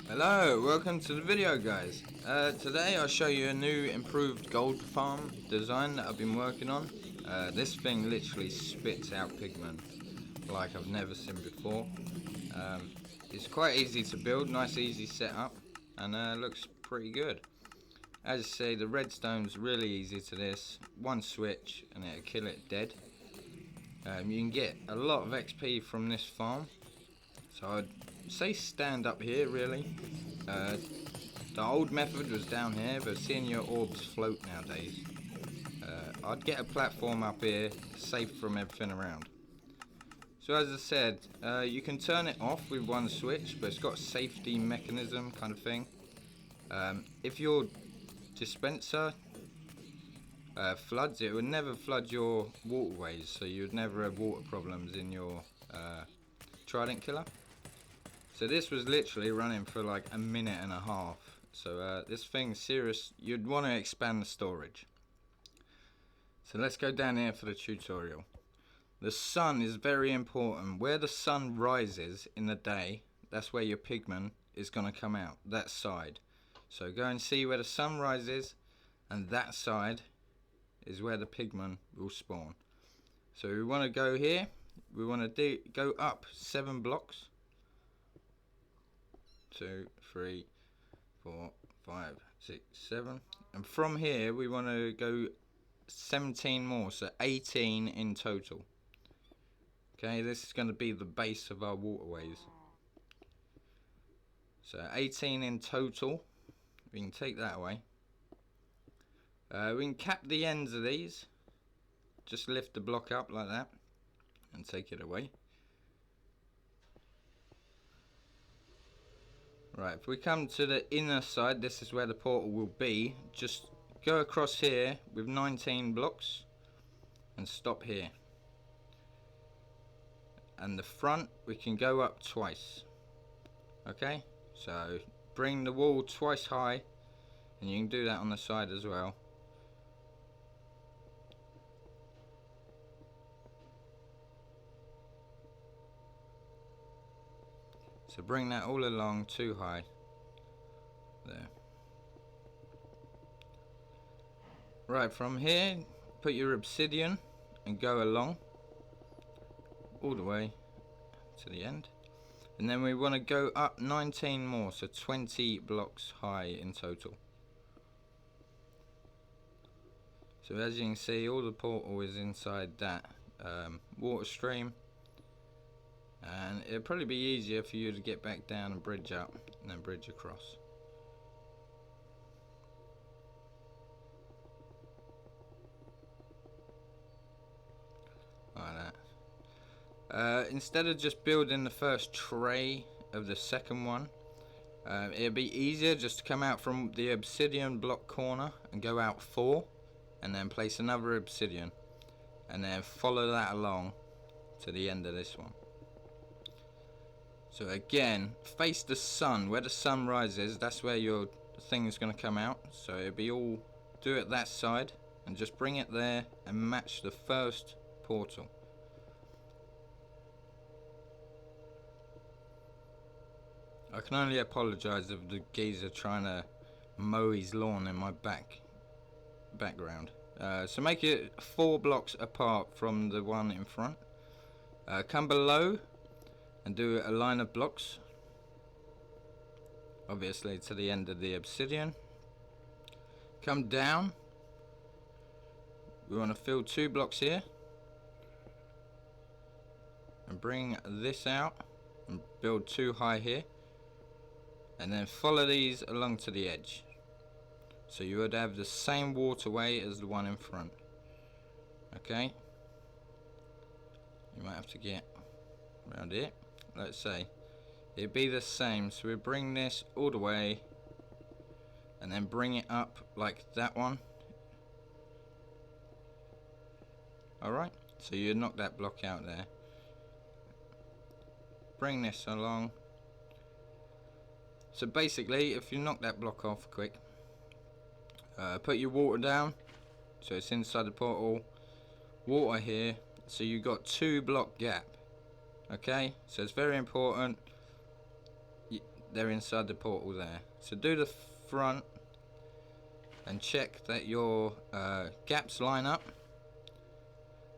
Hello, welcome to the video guys. Today I'll show you a new improved gold farm design that I've been working on. This thing literally spits out pigmen like I've never seen before. It's quite easy to build, nice easy setup, and looks pretty good. As you see, the redstone's really easy to this. One switch and it'll kill it dead. You can get a lot of XP from this farm. So I'd say stand up here really. The old method was down here, but seeing your orbs float nowadays, I'd get a platform up here, safe from everything around. So as I said, you can turn it off with one switch, but it's got a safety mechanism kind of thing. If your dispenser floods, it would never flood your waterways, so you'd never have water problems in your trident killer. So this was literally running for like a minute and a half. So this thing's serious. You'd want to expand the storage. So let's go down here for the tutorial. The sun is very important. Where the sun rises in the day, that's where your pigmen is going to come out. That side. So go and see where the sun rises, and that side is where the pigmen will spawn. So we want to go here. We want to go up 7 blocks. 2, 3, 4, 5, 6, 7, and from here we want to go 17 more, so 18 in total. Okay, this is going to be the base of our waterways. So 18 in total. We can take that away. We can cap the ends of these. Just lift the block up like that and take it away. Right, if we come to the inner side, this is where the portal will be. Just go across here with 19 blocks and stop here. And the front, we can go up twice. Okay, so bring the wall twice high, and you can do that on the side as well. So bring that all along too high. There. Right, from here, put your obsidian and go along all the way to the end. And then we want to go up 19 more, so 20 blocks high in total. So as you can see, all the portal is inside that water stream. And it'll probably be easier for you to get back down and bridge up and then bridge across. Like that. Instead of just building the first tray of the second one, it'll be easier just to come out from the obsidian block corner and go out 4 and then place another obsidian and then follow that along to the end of this one. So again, face the sun. Where the sun rises, that's where your thing is going to come out. So it'll be all, do it that side and just bring it there and match the first portal. I can only apologise if the geezer trying to mow his lawn in my background. So make it 4 blocks apart from the one in front. Come below and do a line of blocks, obviously to the end of the obsidian. Come down, we want to fill 2 blocks here and bring this out and build 2 high here, and then follow these along to the edge, so you would have the same waterway as the one in front. Okay, you might have to get around here. Let's say it'd be the same, so we bring this all the way and then bring it up like that one. Alright, so you knock that block out there, bring this along. So basically, if you knock that block off quick, put your water down so it's inside the portal, water here, so you got 2 block gap. Okay, so it's very important they're inside the portal there. So do the front and check that your gaps line up.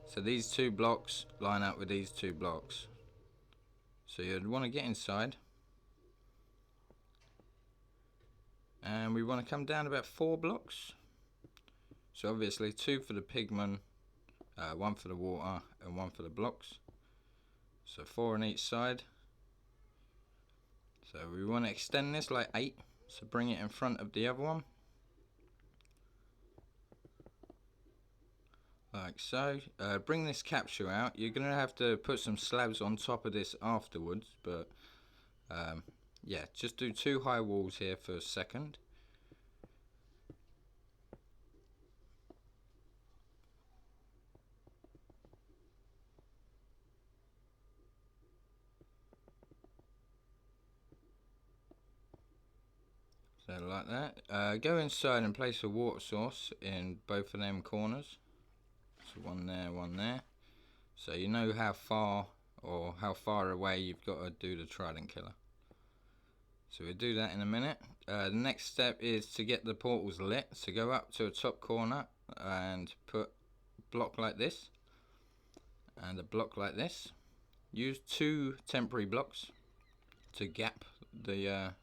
So these two blocks line up with these two blocks. So you'd want to get inside, and we want to come down about 4 blocks. So obviously 2 for the pigment, 1 for the water and 1 for the blocks. So 4 on each side. So we want to extend this like 8. So bring it in front of the other one. Like so. Bring this capsule out. You're going to have to put some slabs on top of this afterwards, but yeah, just do 2 high walls here for a second. So like that. Go inside and place a water source in both of them corners. So one there. So you know how far or how far away you've got to do the trident killer. So we'll do that in a minute. The next step is to get the portals lit. So go up to a top corner and put a block like this and a block like this. Use 2 temporary blocks to gap the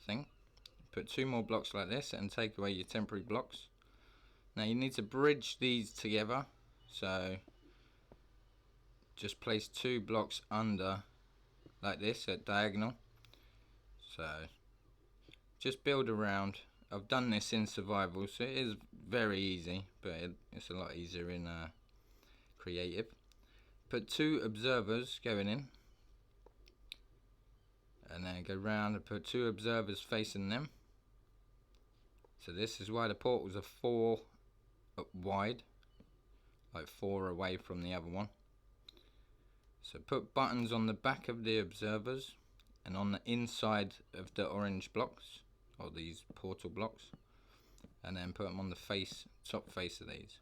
thing. Put 2 more blocks like this and take away your temporary blocks. Now you need to bridge these together, so just place 2 blocks under like this at diagonal. So just build around. I've done this in survival, so it is very easy, but it's a lot easier in creative. Put 2 observers going in, and then go round and put 2 observers facing them. So this is why the portals are 4 wide, like 4 away from the other one. So put buttons on the back of the observers and on the inside of the orange blocks, or these portal blocks, and then put them on the top face of these.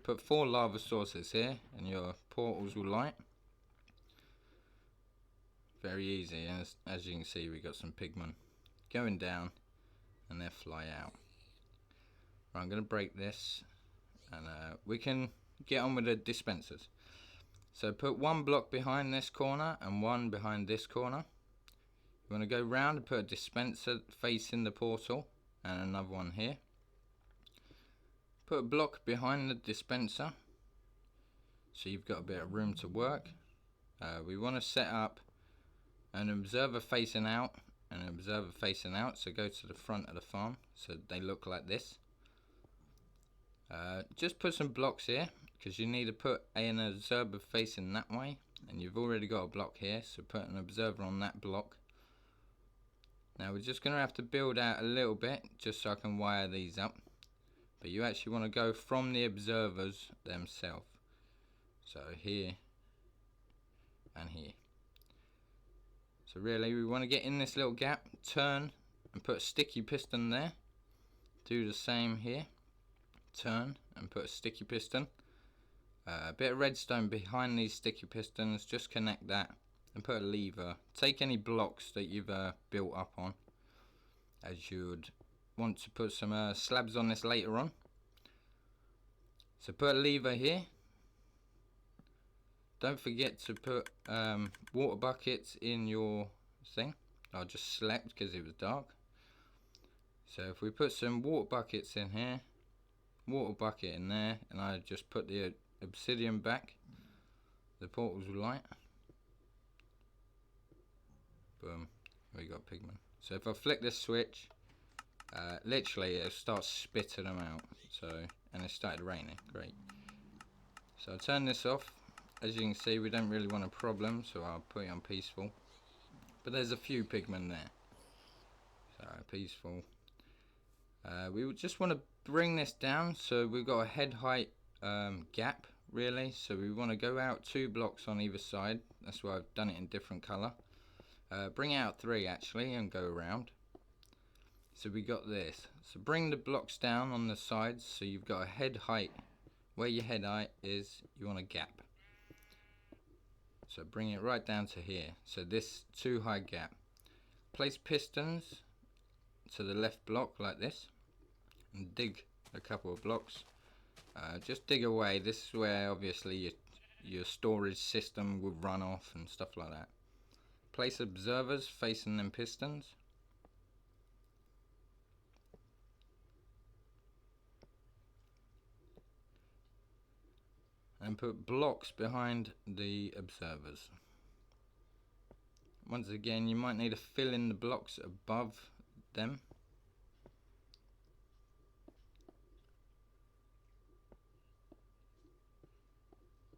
Put 4 lava sources here and your portals will light. Very easy, and as you can see we got some pigment going down and they fly out. Right, I'm going to break this and we can get on with the dispensers. So put 1 block behind this corner and 1 behind this corner. You want to go round and put a dispenser facing the portal and another one here. Put a block behind the dispenser so you've got a bit of room to work. We want to set up an observer facing out and an observer facing out, so go to the front of the farm so they look like this. Just put some blocks here because you need to put an observer facing that way, and you've already got a block here, so put an observer on that block. Now we're just going to have to build out a little bit just so I can wire these up, but you actually want to go from the observers themselves, so here and here. So really we want to get in this little gap, turn and put a sticky piston there. Do the same here, turn and put a sticky piston. A bit of redstone behind these sticky pistons, just connect that and put a lever. Take any blocks that you've built up on, as you would want to put some slabs on this later on. So put a lever here. Don't forget to put water buckets in your thing. I just slept because it was dark. So if we put some water buckets in here, water bucket in there, and I just put the obsidian back, the portals will light. Boom, we got pigment. So if I flick this switch, literally it starts spitting them out. So, and it started raining, great. So I'll turn this off. As you can see, we don't really want a problem, so I'll put it on peaceful. But there's a few pigmen there. So peaceful. We would just want to bring this down, so we've got a head height gap really. So we want to go out 2 blocks on either side. That's why I've done it in different colour. Bring out 3 actually and go around. So we got this. So bring the blocks down on the sides, so you've got a head height. Where your head height is, you want a gap. So bring it right down to here. So this 2 high gap. Place pistons to the left block like this, and dig a couple of blocks. Just dig away. This is where obviously your storage system will run off and stuff like that. Place observers facing them pistons. And put blocks behind the observers. Once again, you might need to fill in the blocks above them.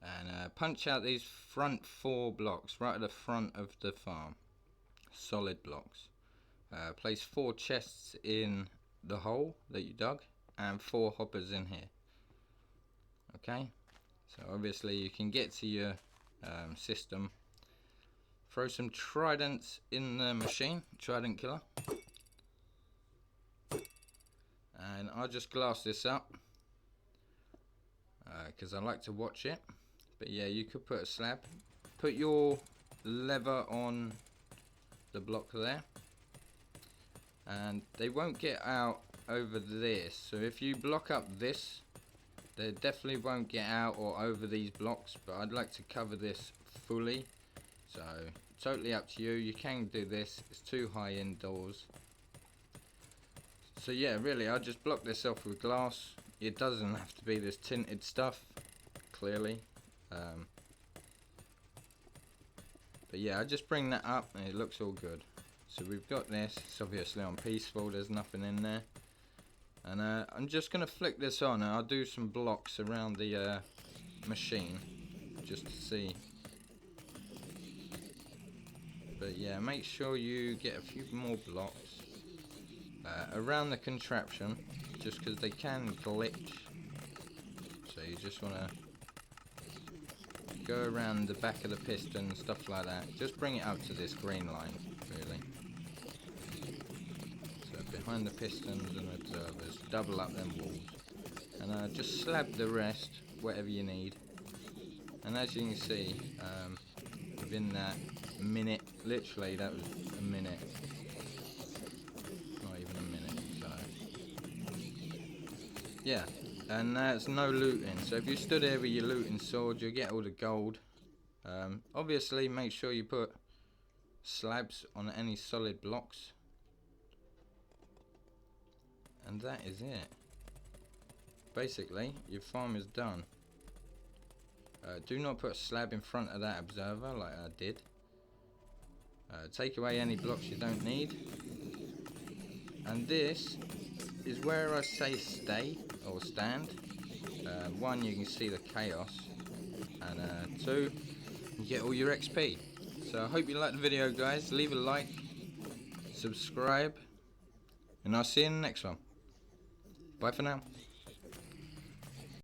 And punch out these front 4 blocks right at the front of the farm. Solid blocks. Place 4 chests in the hole that you dug and 4 hoppers in here. Okay, so obviously you can get to your system. Throw some tridents in the machine, trident killer. And I'll just glass this up because I like to watch it. But yeah, you could put a slab. Put your lever on the block there. And they won't get out over this. So if you block up this, they definitely won't get out or over these blocks. But I'd like to cover this fully. So totally up to you. You can do this. It's too high indoors. So yeah, really, I'll just block this off with glass. It doesn't have to be this tinted stuff, clearly. But yeah, I just bring that up and it looks all good. So we've got this. It's obviously on peaceful. There's nothing in there. And I'm just going to flick this on and I'll do some blocks around the machine just to see. But yeah, make sure you get a few more blocks around the contraption, just because they can glitch. So you just want to go around the back of the piston, stuff like that. Just bring it up to this green line, really. So behind the pistons and observers, double up them walls. And just slab the rest, whatever you need. And as you can see, within that minute, literally that was a minute. Not even a minute, so. Yeah. And there's no looting, so if you stood here with your looting sword, you'll get all the gold. Obviously, make sure you put slabs on any solid blocks. And that is it. Basically, your farm is done. Do not put a slab in front of that observer like I did. Take away any blocks you don't need. And this is where I say stay or stand. 1, you can see the chaos, and 2, you get all your XP. So I hope you liked the video, guys. Leave a like, subscribe, and I'll see you in the next one. Bye for now.